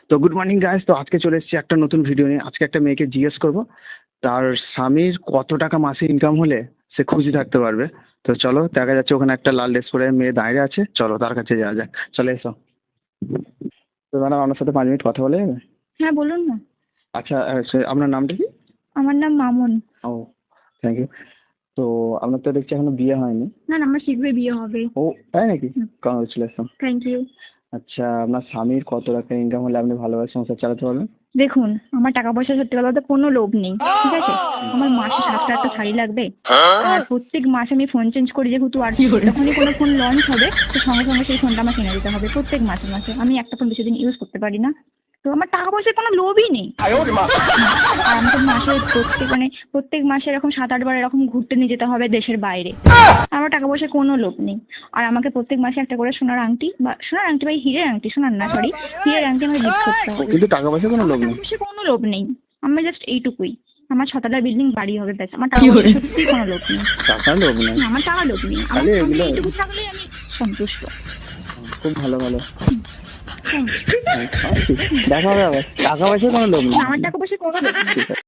তো good morning guys. তো আজকে চলে এসেছি একটা নতুন ভিডিও নিয়ে। আজকে একটা মেয়েকে জিজ্ঞেস করব তার স্বামীর কত টাকা মাসে ইনকাম হলে সে খুশি থাকতে পারবে। তো চলো, দেখা যাচ্ছে ওখানে একটা লাল ড্রেস পরে মেয়ে দাঁড়িয়ে আছে, চলো তার কাছে যাওয়া যাক। চলে এসো। তো ম্যাডাম, আপনার সাথে 5 মিনিট কথা বলে যাবে? হ্যাঁ, বলুন না। আচ্ছা, আপনার নামটা কি? আমার নাম মামুন। ও, থ্যাংক ইউ। তো আপনার তো দেখছি এখনো বিয়ে হয়নি। না না, আমার শীঘ্রই বিয়ে হবে। ও, তাই নাকি? হুম। কংগ্রেচুলেশন। Thank you. আচ্ছা, আপনার স্বামীর কত টাকা ইনকাম হলে আপনি ভালোভাবে সংসার চালাতে পারবেন? দেখুন, আমার টাকা পয়সা সত্যি কথা বলতে কোনো লোভ নেই, ঠিক আছে? আমার মাসে 7টা শাড়ি লাগবে, আর প্রত্যেক মাসে আমি ফোন চেঞ্জ করি, যেহেতু আর যখনই কোনো ফোন লঞ্চ হবে তো সঙ্গে সঙ্গে সেই ফোনটা আমার কিনে দিতে হবে। প্রত্যেক মাসে মাসে আমি একটা ফোন বেশি দিন ইউজ করতে পারি না। তো আমার টাকা পয়সার কোনো লোভই নেই। আর আমাকে মাসে প্রত্যেক মাসে এরকম 7-8 বার এরকম ঘুরতে নিয়ে যেতে হবে দেশের বাইরে। আমার টাকা পয়সার কোনো লোভ নেই। আর আমাকে প্রত্যেক মাসে একটা করে সোনার আংটি বা হিরের আংটি, সোনার না সরি, হিরের আংটি আমাকে গিফট করতে হবে। কিন্তু টাকা পয়সা কোনো লোভ টাকা নেই। পয়সার কোনো লোভ নেই। আমি জাস্ট এইটুকুই, আমার 6 তলা বিল্ডিং বাড়ি হবে ব্যাস। আমার টাকা পয়সার সত্যি কোনো লোভ নেই। টাকার লোভ নেই? না, আমার টাকা লোভ নেই। আমার তাহলে এগুলো এইটুকু থাকলেই আমি সন্তুষ্ট। খুব ভালো ভালো। Thank you. দেখা হবে আবার। টাকা পয়সার কোনো লোভ নেই। আমার টাকা পয়সার কোনো লোভ নেই। ঠিক আছে।